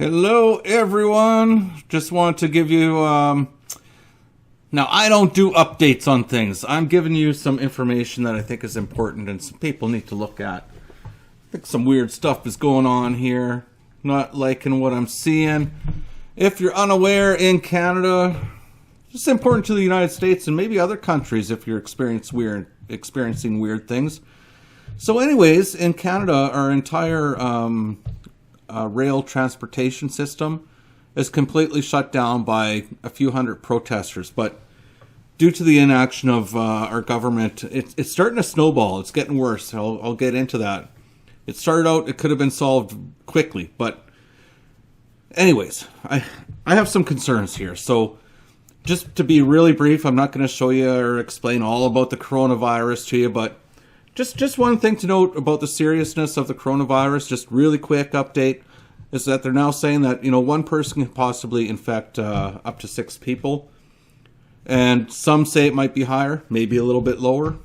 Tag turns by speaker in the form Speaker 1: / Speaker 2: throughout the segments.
Speaker 1: Hello, everyone. Just want to give you, now I don't do updates on things. I'm giving you some information that I think is important and some people need to look at. I think some weird stuff is going on here. Not liking what I'm seeing. If you're unaware, in Canada, it's important to the United States and maybe other countries if you're experiencing weird things. So anyways, in Canada, our entire rail transportation system is completely shut down by a few hundred protesters. But due to the inaction of our government, it's starting to snowball. It's getting worse. I'll get into that. It started out, it could have been solved quickly. But anyways, I have some concerns here. So just to be really brief, I'm not going to show you or explain all about the coronavirus to you, but just one thing to note about the seriousness of the coronavirus, just really quick update, is that they're now saying that, one person can possibly infect up to 6 people. And some say it might be higher, maybe a little bit lower.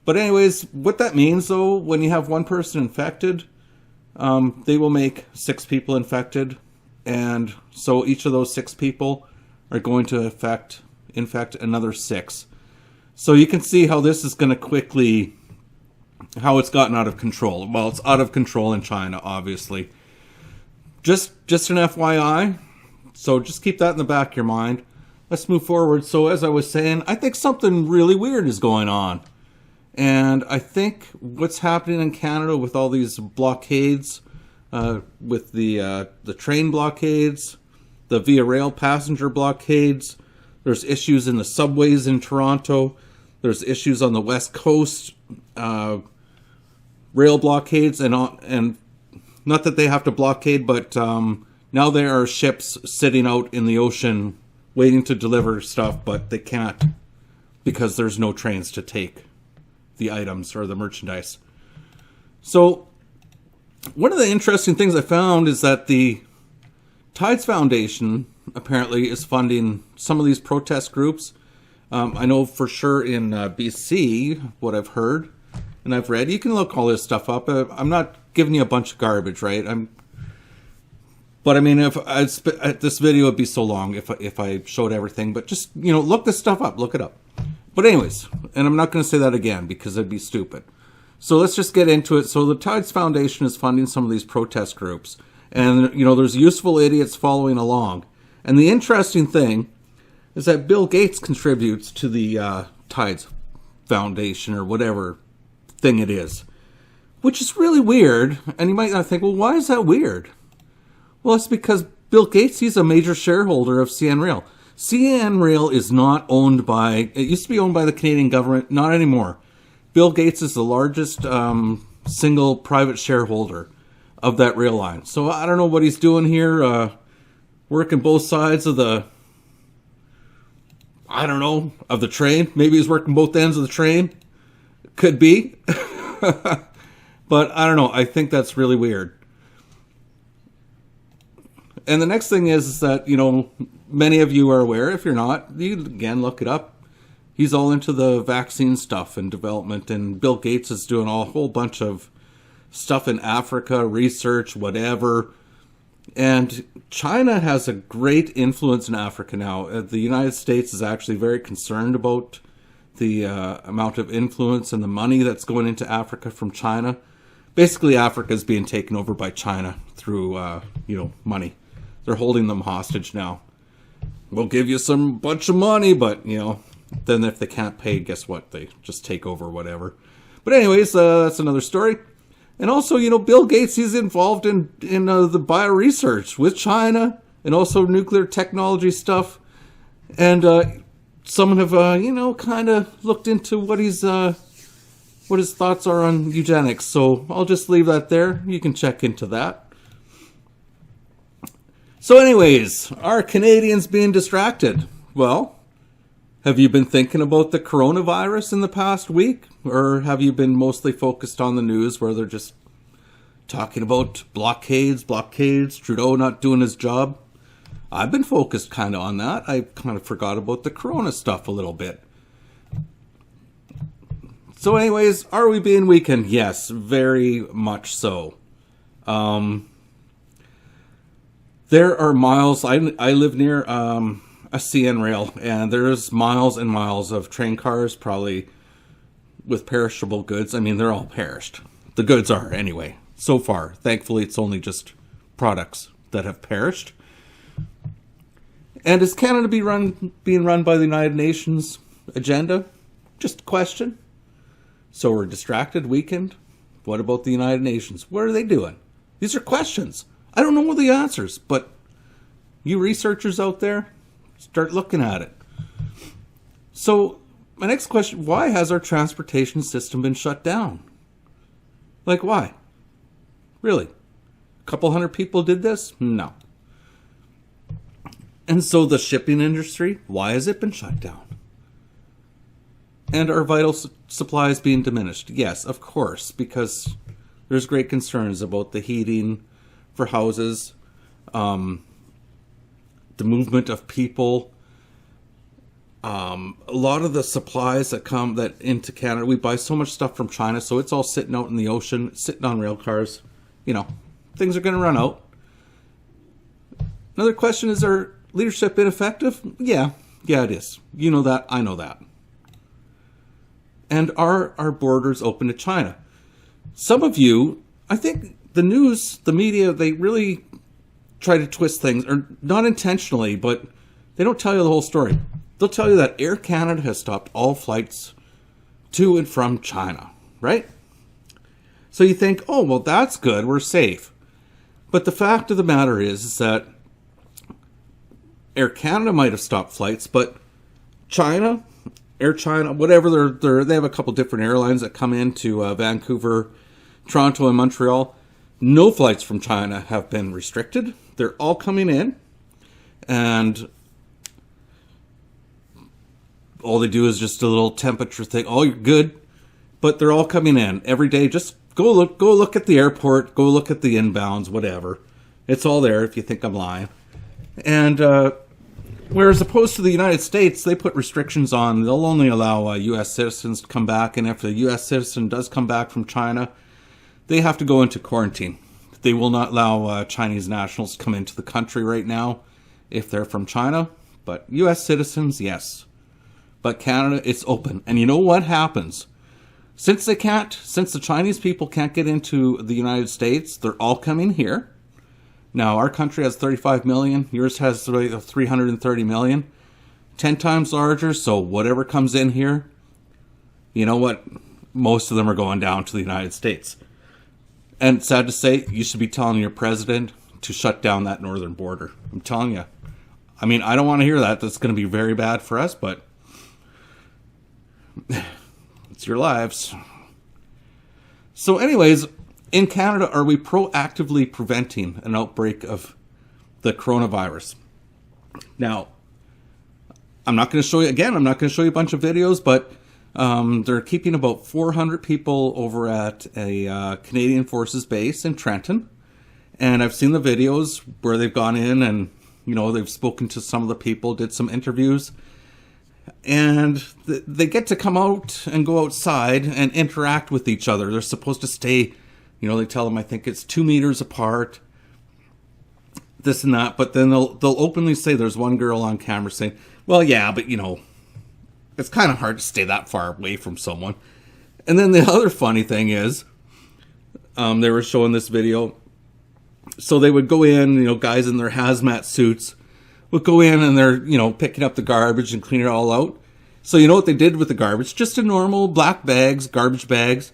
Speaker 1: But anyways, what that means, though, when you have one person infected, they will make 6 people infected. And so each of those 6 people are going to infect another 6. So you can see how this is going to quickly, how it's gotten out of control. Well, it's out of control in China, obviously. Just an FYI. So just keep that in the back of your mind. Let's move forward. So as I was saying, I think something really weird is going on. And I think what's happening in Canada with all these blockades, with the train blockades, the via rail passenger blockades, there's issues in the subways in Toronto, there's issues on the West Coast, rail blockades, and not that they have to blockade, but now there are ships sitting out in the ocean waiting to deliver stuff, but they can't because there's no trains to take the items or the merchandise. So one of the interesting things I found is that the Tides Foundation apparently is funding some of these protest groups. I know for sure in BC, what I've heard and I've read, you can look all this stuff up. I'm not giving you a bunch of garbage, right? But I mean, this video would be so long if I showed everything. But just, look this stuff up, look it up. But anyways, and I'm not going to say that again because it'd be stupid. So let's just get into it. So the Tides Foundation is funding some of these protest groups. And, there's useful idiots following along. And the interesting thing is that Bill Gates contributes to the Tides Foundation or whatever thing it is, which is really weird. And you might not think, well, why is that weird? Well, it's because Bill Gates, he's a major shareholder of CN Rail. CN Rail is not owned by, it used to be owned by the Canadian government, not anymore. Bill Gates is the largest single private shareholder of that rail line. So I don't know what he's doing here, working both sides of the, of the train. Maybe he's working both ends of the train. Could be. But I don't know. I think that's really weird. And the next thing is that, many of you are aware. If you're not, you again look it up. He's all into the vaccine stuff and development. And Bill Gates is doing a whole bunch of stuff in Africa, research, whatever. And China has a great influence in Africa now. The United States is actually very concerned about the amount of influence and the money that's going into Africa from China. Basically, Africa is being taken over by China through, money. They're holding them hostage now. We'll give you some bunch of money, but, then if they can't pay, guess what? They just take over whatever. But anyways, that's another story. And also, Bill Gates, he's involved in the bioresearch with China and also nuclear technology stuff. And some have, kind of looked into what his thoughts are on eugenics. So I'll just leave that there. You can check into that. So anyways, are Canadians being distracted? Well, have you been thinking about the coronavirus in the past week? Or have you been mostly focused on the news where they're just talking about blockades, Trudeau not doing his job? I've been focused kind of on that. I kind of forgot about the corona stuff a little bit. So anyways, are we being weakened? Yes, very much so. There are miles. I live near a CN rail, and there's miles and miles of train cars, probably with perishable goods. I mean, they're all perished. The goods are, anyway. So far, thankfully, it's only just products that have perished. And is Canada being run by the United Nations agenda? Just a question. So we're distracted, weakened. What about the United Nations? What are they doing? These are questions. I don't know the answers, but you researchers out there, start looking at it. So my next question, why has our transportation system been shut down? Like, why? Really? A couple hundred people did this? No. And so the shipping industry, why has it been shut down? And are vital supplies being diminished? Yes, of course, because there's great concerns about the heating for houses, the movement of people. A lot of the supplies that come into Canada, we buy so much stuff from China, so it's all sitting out in the ocean, sitting on rail cars. You know, things are going to run out. Another question, is our leadership ineffective? Yeah, it is. You know that, I know that. And are our borders open to China? Some of you, I think the news, the media, they really try to twist things, or not intentionally, but they don't tell you the whole story. They'll tell you that Air Canada has stopped all flights to and from China, right? So you think, oh, well, that's good, we're safe. But the fact of the matter is that Air Canada might have stopped flights, but China, Air China, whatever, they have a couple different airlines that come into Vancouver, Toronto, and Montreal. No flights from China have been restricted. They're all coming in, and all they do is just a little temperature thing. Oh, you're good, but they're all coming in every day. Just go look at the airport, go look at the inbounds, whatever. It's all there if you think I'm lying. And whereas opposed to the United States, they put restrictions on. They'll only allow U.S. citizens to come back, and if a U.S. citizen does come back from China, they have to go into quarantine. They will not allow Chinese nationals to come into the country right now if they're from China. But U.S. citizens, yes. But Canada, it's open. And you know what happens? Since the Chinese people can't get into the United States, they're all coming here. Now, our country has 35 million. Yours has 330 million. 10 times larger, so whatever comes in here, you know what? Most of them are going down to the United States. And sad to say, you should be telling your president to shut down that northern border. I'm telling you. I mean, I don't want to hear that. That's going to be very bad for us, but it's your lives. So anyways, in Canada, are we proactively preventing an outbreak of the coronavirus? Now, I'm not going to show you, again, I'm not going to show you a bunch of videos, but they're keeping about 400 people over at a Canadian Forces base in Trenton. And I've seen the videos where they've gone in and, you know, they've spoken to some of the people, did some interviews. And they get to come out and go outside and interact with each other. They're supposed to stay, you know, they tell them, I think it's 2 meters apart, this and that. But then they'll openly say, there's one girl on camera saying, well, yeah, but, you know, it's kind of hard to stay that far away from someone. And then the other funny thing is, they were showing this video. So they would go in, you know, guys in their hazmat suits would go in and they're, you know, picking up the garbage and cleaning it all out. So you know what they did with the garbage? Just a normal black bags, garbage bags,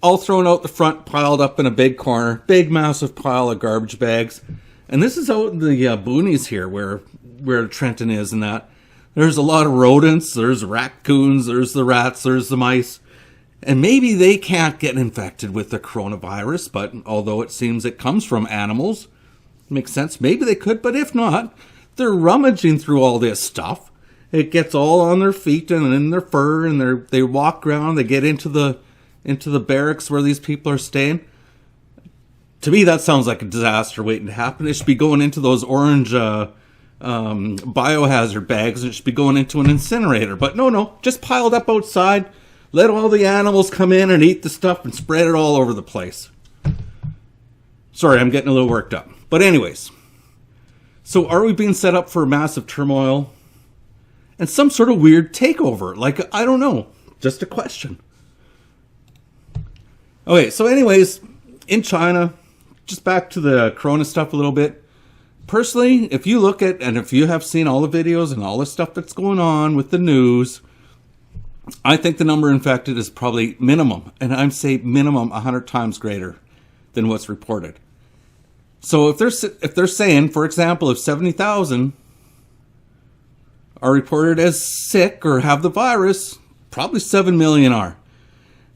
Speaker 1: all thrown out the front, piled up in a big corner, big massive pile of garbage bags. And this is out in the boonies here where Trenton is and that. There's a lot of rodents, there's raccoons, there's the rats, there's the mice. And maybe they can't get infected with the coronavirus, but although it seems it comes from animals, makes sense, maybe they could, but if not, they're rummaging through all this stuff. It gets all on their feet and in their fur, and they walk around, they get into the barracks where these people are staying. To me, that sounds like a disaster waiting to happen. It should be going into those orange biohazard bags, and it should be going into an incinerator. But no, just piled up outside. Let all the animals come in and eat the stuff and spread it all over the place. Sorry, I'm getting a little worked up. But anyways, So are we being set up for massive turmoil and some sort of weird takeover? Like, I don't know. Just a question. Okay, so anyways, in China, just back to the corona stuff a little bit. Personally, if you look at, and if you have seen all the videos and all the stuff that's going on with the news, I think the number infected is probably minimum, and I'm saying minimum 100 times greater than what's reported. So if they're saying, for example, if 70,000 are reported as sick or have the virus, probably 7 million are.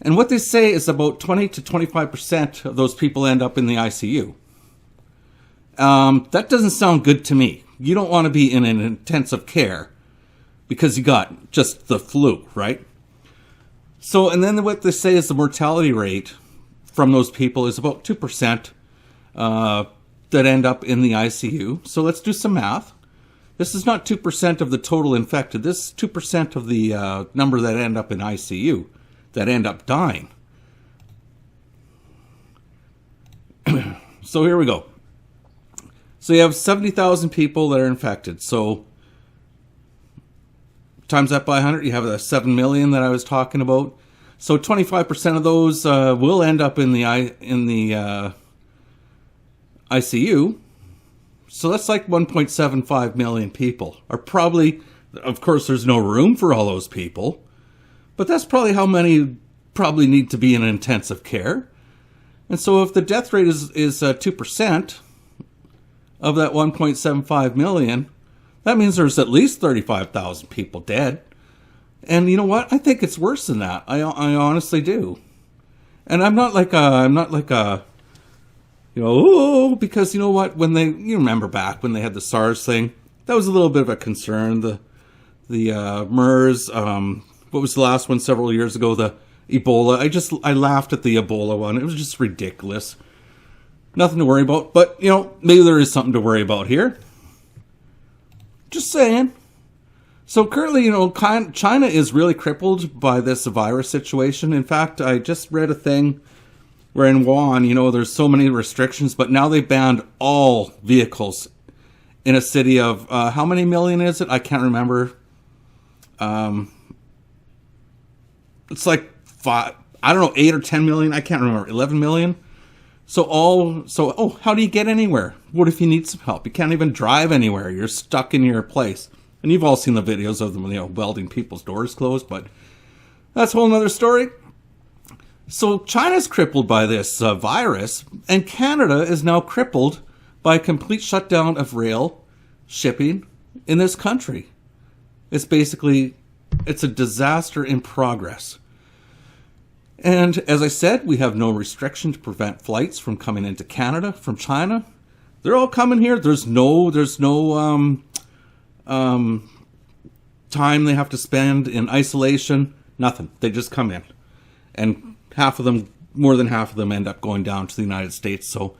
Speaker 1: And what they say is about 20 to 25% of those people end up in the ICU. That doesn't sound good to me. You don't want to be in an intensive care because you got just the flu, right? So, and then what they say is the mortality rate from those people is about 2% that end up in the ICU. So let's do some math. This is not 2% of the total infected. This is 2% of the number that end up in ICU, that end up dying. So here we go. So you have 70,000 people that are infected. So times that by 100, you have the 7 million that I was talking about. So 25% of those will end up in the ICU. So that's like 1.75 million people are probably, of course, there's no room for all those people, but that's probably how many probably need to be in intensive care. And so if the death rate is 2% of that 1.75 million, that means there's at least 35,000 people dead. And you know what? I think it's worse than that. I honestly do. And I'm not like a, because you know what? You remember back when they had the SARS thing, that was a little bit of a concern. The MERS, what was the last one several years ago? The Ebola. I laughed at the Ebola one. It was just ridiculous. Nothing to worry about. But, maybe there is something to worry about here. Just saying. So currently, China is really crippled by this virus situation. In fact, I just read a thing where in Wuhan, there's so many restrictions, but now they banned all vehicles in a city of, how many million is it? I can't remember. It's like 8 or 10 million. I can't remember. 11 million. How do you get anywhere? What if you need some help? You can't even drive anywhere. You're stuck in your place. And you've all seen the videos of them, welding people's doors closed, but that's a whole nother story. So China's crippled by this virus, and Canada is now crippled by a complete shutdown of rail shipping in this country. It's a disaster in progress. And as I said, we have no restriction to prevent flights from coming into Canada from China. They're all coming here. There's no time they have to spend in isolation. Nothing. They just come in. And more than half of them end up going down to the United States. So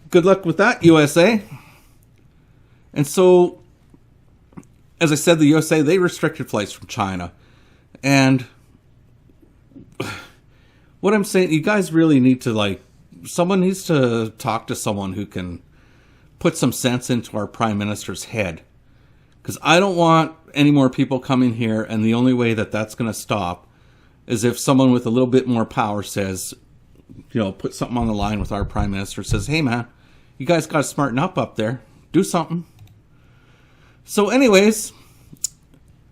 Speaker 1: good luck with that, USA. And so, as I said, the USA, they restricted flights from China. And what I'm saying, you guys really need to, someone needs to talk to someone who can put some sense into our Prime Minister's head. Because I don't want any more people coming here, and the only way that that's going to stop is if someone with a little bit more power says, put something on the line with our Prime Minister, says, hey man, you guys got to smarten up there. Do something. So anyways,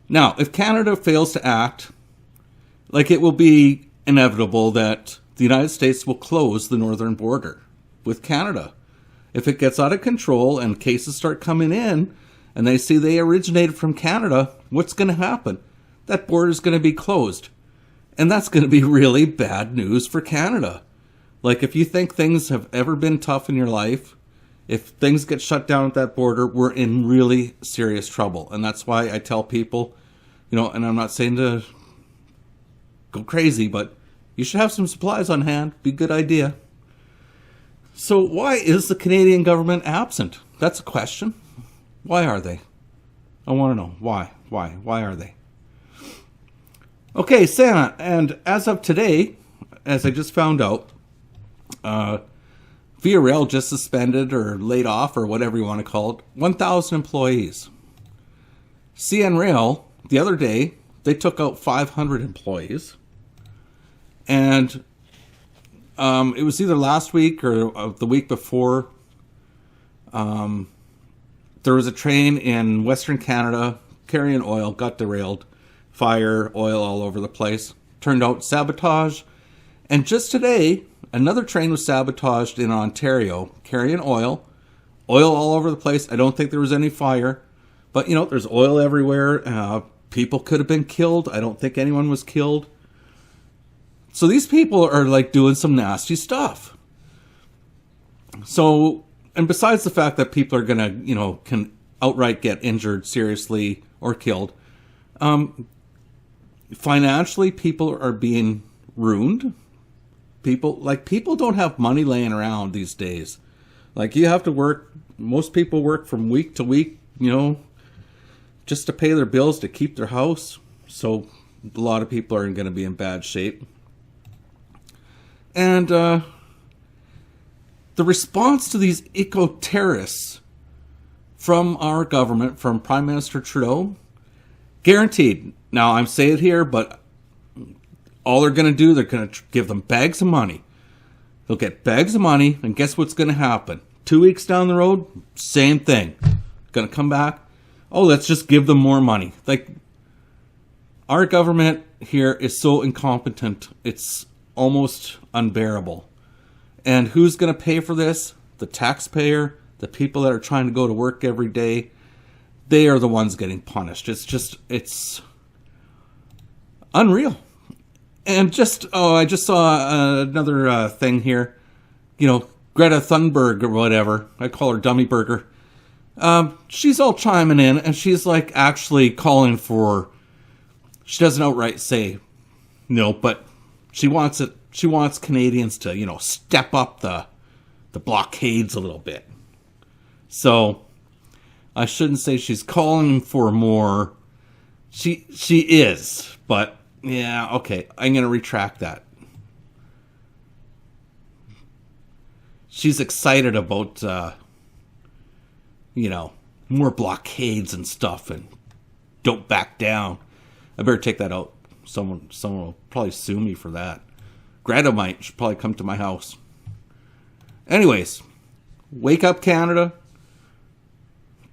Speaker 1: now, if Canada fails to act, it will be inevitable that the United States will close the northern border with Canada. If it gets out of control and cases start coming in, and they see they originated from Canada, what's going to happen? That border is going to be closed. And that's going to be really bad news for Canada. If you think things have ever been tough in your life, if things get shut down at that border, we're in really serious trouble. And that's why I tell people, and I'm not saying to go crazy, but you should have some supplies on hand. Be a good idea. So why is the Canadian government absent? That's a question. Why are they? I want to know. Why? Why are they? Okay, Santa. And as of today, as I just found out, Via Rail just suspended or laid off or whatever you want to call it, 1,000 employees. CN Rail, the other day, they took out 500 employees. And it was either last week or the week before. There was a train in Western Canada carrying oil, got derailed. Fire, oil all over the place. Turned out sabotage. And just today, another train was sabotaged in Ontario, carrying oil. Oil all over the place. I don't think there was any fire. But, you know, there's oil everywhere. People could have been killed. I don't think anyone was killed. So these people are, like, doing some nasty stuff. So, and besides the fact that people are going to, you know, can outright get injured seriously or killed, financially, people are being ruined. People don't have money laying around these days. Like, you have to work, most people work from week to week, you know, just to pay their bills, to keep their house. So a lot of people are going to be in bad shape. And the response to these eco-terrorists from our government, from Prime Minister Trudeau, guaranteed. Now, I'm saying it here, but all they're going to do, they're going to give them bags of money. They'll get bags of money, and guess what's going to happen? 2 weeks down the road, same thing. Going to come back. Oh, let's just give them more money. Like, our government here is so incompetent, it's almost unbearable. And who's going to pay for this? The taxpayer, the people that are trying to go to work every day. They are the ones getting punished. It's unreal. And I just saw another thing here. You know, Greta Thunberg or whatever. I call her Dummy Burger. She's all chiming in, and she's like actually calling for. She doesn't outright say no, but she wants it. She wants Canadians to, you know, step up the blockades a little bit. So I shouldn't say she's calling for more. She is, but yeah, okay. I'm gonna retract that. She's excited about. You know, more blockades and stuff, and don't back down. I better take that out. Someone will probably sue me for that. Greta might. She'll probably come to my house. Anyways, wake up, Canada.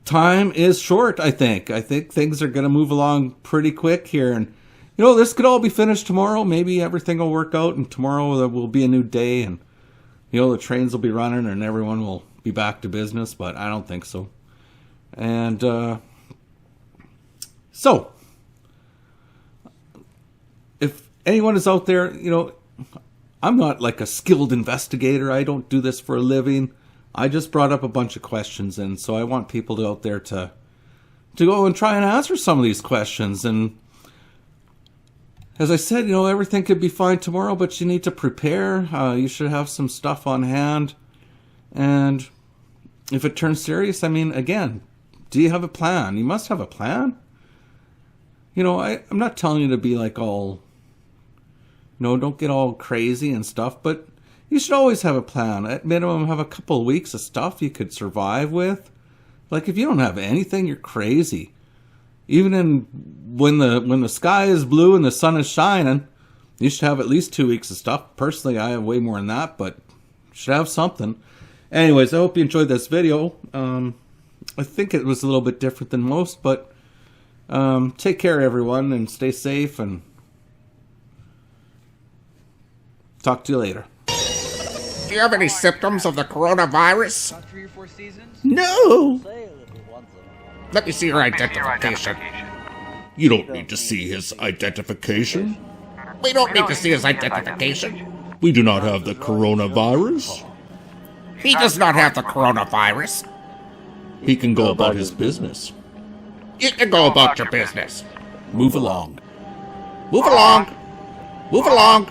Speaker 1: Time is short, I think. I think things are going to move along pretty quick here. And, you know, this could all be finished tomorrow. Maybe everything will work out, and tomorrow there will be a new day, and, you know, the trains will be running, and everyone will be back to business, but I don't think so. And so, if anyone is out there, you know, I'm not like a skilled investigator. I don't do this for a living. I just brought up a bunch of questions, and so I want people out there to go and try and answer some of these questions. And as I said, you know, everything could be fine tomorrow, but you need to prepare. You should have some stuff on hand. And if it turns serious, I mean, again, do you have a plan? You must have a plan. You know, I'm not telling you to be like all, you know, don't get all crazy and stuff, but you should always have a plan. At minimum, have a couple of weeks of stuff you could survive with. Like, if you don't have anything, you're crazy. Even when the sky is blue and the sun is shining, you should have at least 2 weeks of stuff. Personally, I have way more than that, but you should have something. Anyways, I hope you enjoyed this video. I think it was a little bit different than most, but take care, everyone, and stay safe, and talk to you later.
Speaker 2: Do you have any symptoms of the coronavirus?
Speaker 1: No!
Speaker 2: Let me see your identification.
Speaker 3: You don't need to see his identification.
Speaker 2: We don't need to see his identification.
Speaker 3: We do not have the coronavirus.
Speaker 2: He does not have the coronavirus.
Speaker 3: He can go about his business.
Speaker 2: You can go about your business.
Speaker 3: Move along.
Speaker 2: Move along. Move along.